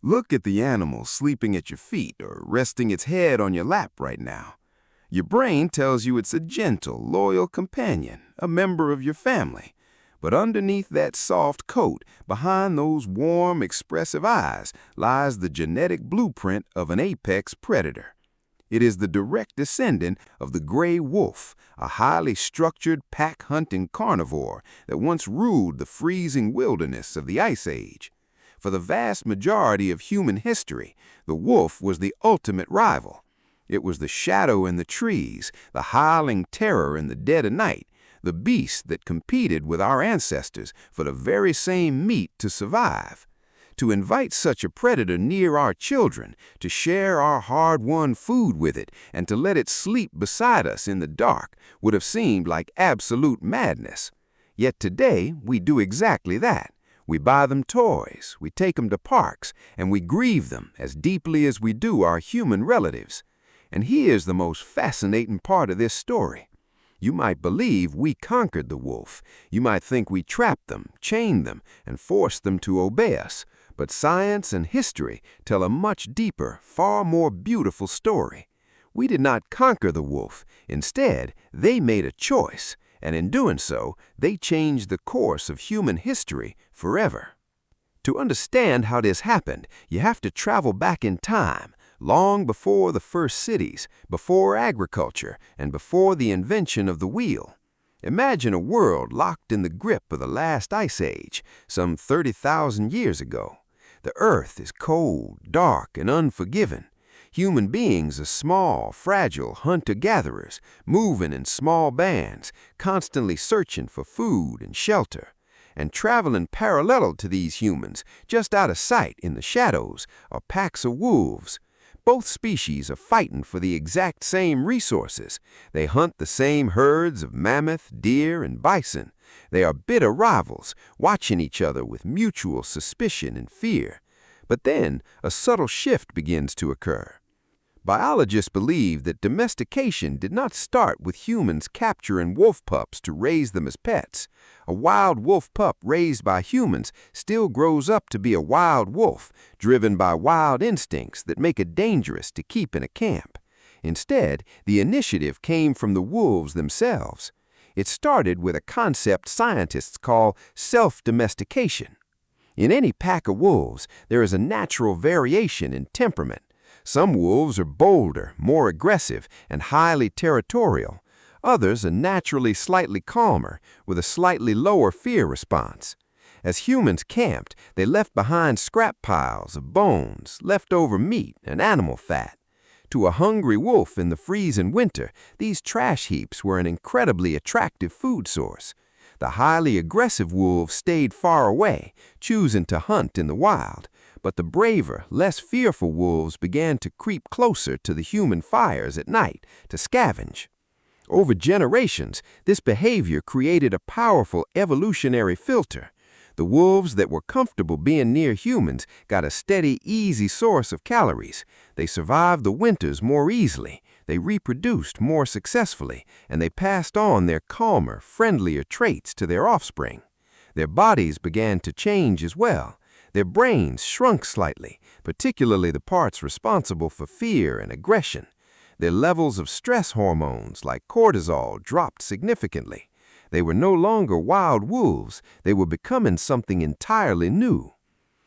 Look at the animal sleeping at your feet or resting its head on your lap right now. Your brain tells you it's a gentle, loyal companion, a member of your family. But underneath that soft coat, behind those warm, expressive eyes, lies the genetic blueprint of an apex predator. It is the direct descendant of the gray wolf, a highly structured pack-hunting carnivore that once ruled the freezing wilderness of the Ice Age. For the vast majority of human history, the wolf was the ultimate rival. It was the shadow in the trees, the howling terror in the dead of night, the beast that competed with our ancestors for the very same meat to survive. To invite such a predator near our children, to share our hard-won food with it, and to let it sleep beside us in the dark would have seemed like absolute madness. Yet today, we do exactly that. We buy them toys, we take them to parks, and we grieve them as deeply as we do our human relatives. And here's the most fascinating part of this story. You might believe we conquered the wolf. You might think we trapped them, chained them, and forced them to obey us. But science and history tell a much deeper, far more beautiful story. We did not conquer the wolf. Instead, they made a choice, and in doing so, they changed the course of human history forever. To understand how this happened, you have to travel back in time, long before the first cities, before agriculture, and before the invention of the wheel. Imagine a world locked in the grip of the last ice age, some 30,000 years ago. The earth is cold, dark, and unforgiving. Human beings are small, fragile hunter-gatherers, moving in small bands, constantly searching for food and shelter. And traveling parallel to these humans, just out of sight in the shadows, are packs of wolves. Both species are fighting for the exact same resources. They hunt the same herds of mammoth, deer, and bison. They are bitter rivals, watching each other with mutual suspicion and fear. But then, a subtle shift begins to occur. Biologists believe that domestication did not start with humans capturing wolf pups to raise them as pets. A wild wolf pup raised by humans still grows up to be a wild wolf, driven by wild instincts that make it dangerous to keep in a camp. Instead, the initiative came from the wolves themselves. It started with a concept scientists call self-domestication. In any pack of wolves, there is a natural variation in temperament. Some wolves are bolder, more aggressive, and highly territorial. Others are naturally slightly calmer, with a slightly lower fear response. As humans camped, they left behind scrap piles of bones, leftover meat, and animal fat. To a hungry wolf in the freezing winter, these trash heaps were an incredibly attractive food source. The highly aggressive wolves stayed far away, choosing to hunt in the wild. But the braver, less fearful wolves began to creep closer to the human fires at night to scavenge. Over generations, this behavior created a powerful evolutionary filter. The wolves that were comfortable being near humans got a steady, easy source of calories. They survived the winters more easily, they reproduced more successfully, and they passed on their calmer, friendlier traits to their offspring. Their bodies began to change as well. Their brains shrunk slightly, particularly the parts responsible for fear and aggression. Their levels of stress hormones like cortisol dropped significantly. They were no longer wild wolves, they were becoming something entirely new.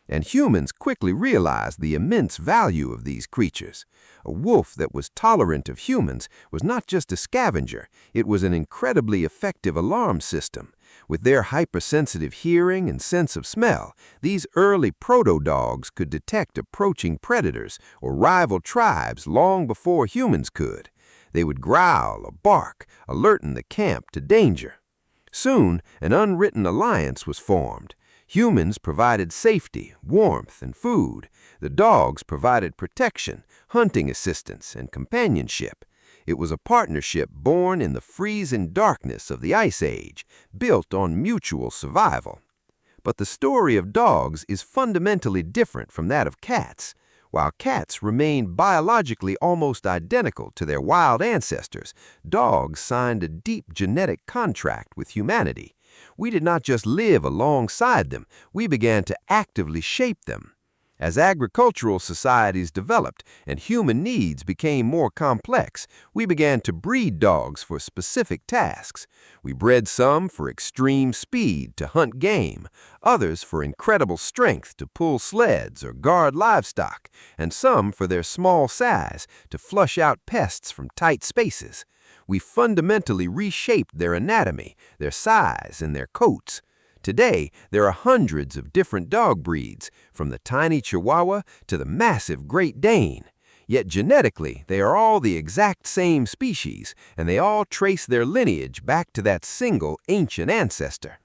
And humans quickly realized the immense value of these creatures. A wolf that was tolerant of humans was not just a scavenger, it was an incredibly effective alarm system. With their hypersensitive hearing and sense of smell, these early proto-dogs could detect approaching predators or rival tribes long before humans could. They would growl or bark, alerting the camp to danger. Soon, an unwritten alliance was formed. Humans provided safety, warmth, and food. The dogs provided protection, hunting assistance, and companionship. It was a partnership born in the freezing darkness of the Ice Age, built on mutual survival. But the story of dogs is fundamentally different from that of cats. While cats remain biologically almost identical to their wild ancestors, dogs signed a deep genetic contract with humanity. We did not just live alongside them, we began to actively shape them. As agricultural societies developed and human needs became more complex, we began to breed dogs for specific tasks. We bred some for extreme speed to hunt game, others for incredible strength to pull sleds or guard livestock, and some for their small size to flush out pests from tight spaces. We fundamentally reshaped their anatomy, their size, and their coats. Today, there are hundreds of different dog breeds, from the tiny Chihuahua to the massive Great Dane. Yet genetically, they are all the exact same species, and they all trace their lineage back to that single ancient ancestor.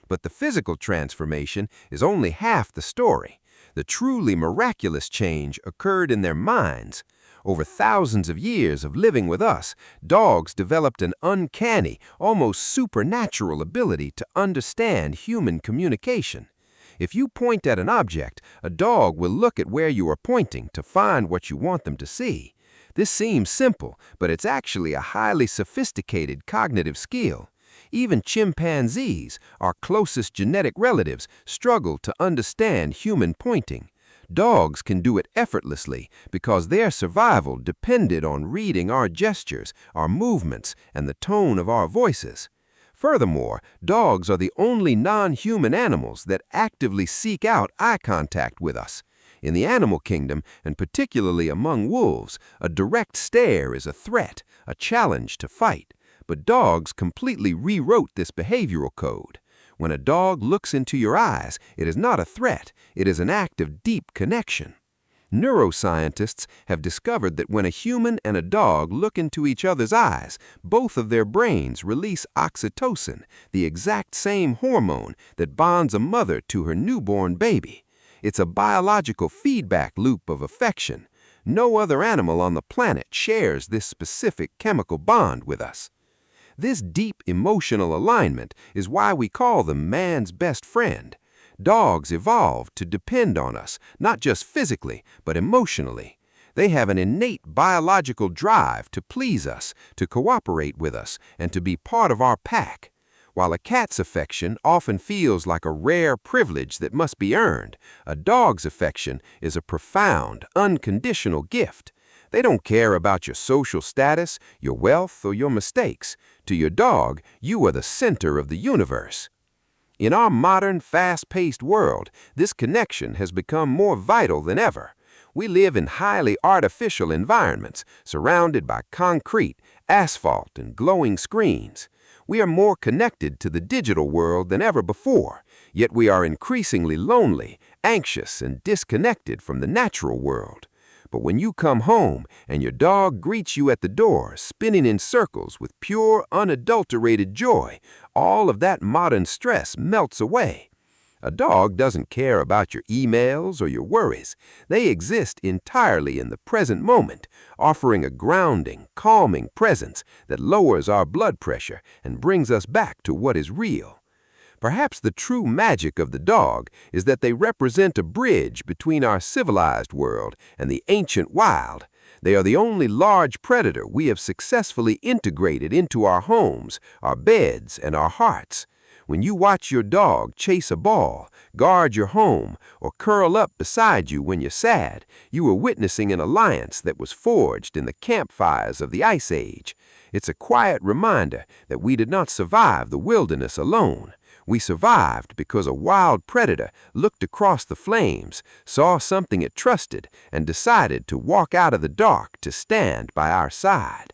But the physical transformation is only half the story. The truly miraculous change occurred in their minds. Over thousands of years of living with us, dogs developed an uncanny, almost supernatural ability to understand human communication. If you point at an object, a dog will look at where you are pointing to find what you want them to see. This seems simple, but it's actually a highly sophisticated cognitive skill. Even chimpanzees, our closest genetic relatives, struggle to understand human pointing. Dogs can do it effortlessly because their survival depended on reading our gestures, our movements, and the tone of our voices. Furthermore, dogs are the only non-human animals that actively seek out eye contact with us. In the animal kingdom, and particularly among wolves, a direct stare is a threat, a challenge to fight. But dogs completely rewrote this behavioral code. When a dog looks into your eyes, it is not a threat, it is an act of deep connection. Neuroscientists have discovered that when a human and a dog look into each other's eyes, both of their brains release oxytocin, the exact same hormone that bonds a mother to her newborn baby. It's a biological feedback loop of affection. No other animal on the planet shares this specific chemical bond with us. This deep emotional alignment is why we call them man's best friend. Dogs evolved to depend on us, not just physically, but emotionally. They have an innate biological drive to please us, to cooperate with us, and to be part of our pack. While a cat's affection often feels like a rare privilege that must be earned, a dog's affection is a profound, unconditional gift. They don't care about your social status, your wealth, or your mistakes. To your dog, you are the center of the universe. In our modern, fast-paced world, this connection has become more vital than ever. We live in highly artificial environments, surrounded by concrete, asphalt, and glowing screens. We are more connected to the digital world than ever before, yet we are increasingly lonely, anxious, and disconnected from the natural world. But when you come home and your dog greets you at the door, spinning in circles with pure, unadulterated joy, all of that modern stress melts away. A dog doesn't care about your emails or your worries. They exist entirely in the present moment, offering a grounding, calming presence that lowers our blood pressure and brings us back to what is real. Perhaps the true magic of the dog is that they represent a bridge between our civilized world and the ancient wild. They are the only large predator we have successfully integrated into our homes, our beds, and our hearts. When you watch your dog chase a ball, guard your home, or curl up beside you when you're sad, you are witnessing an alliance that was forged in the campfires of the Ice Age. It's a quiet reminder that we did not survive the wilderness alone. We survived because a wild predator looked across the flames, saw something it trusted, and decided to walk out of the dark to stand by our side.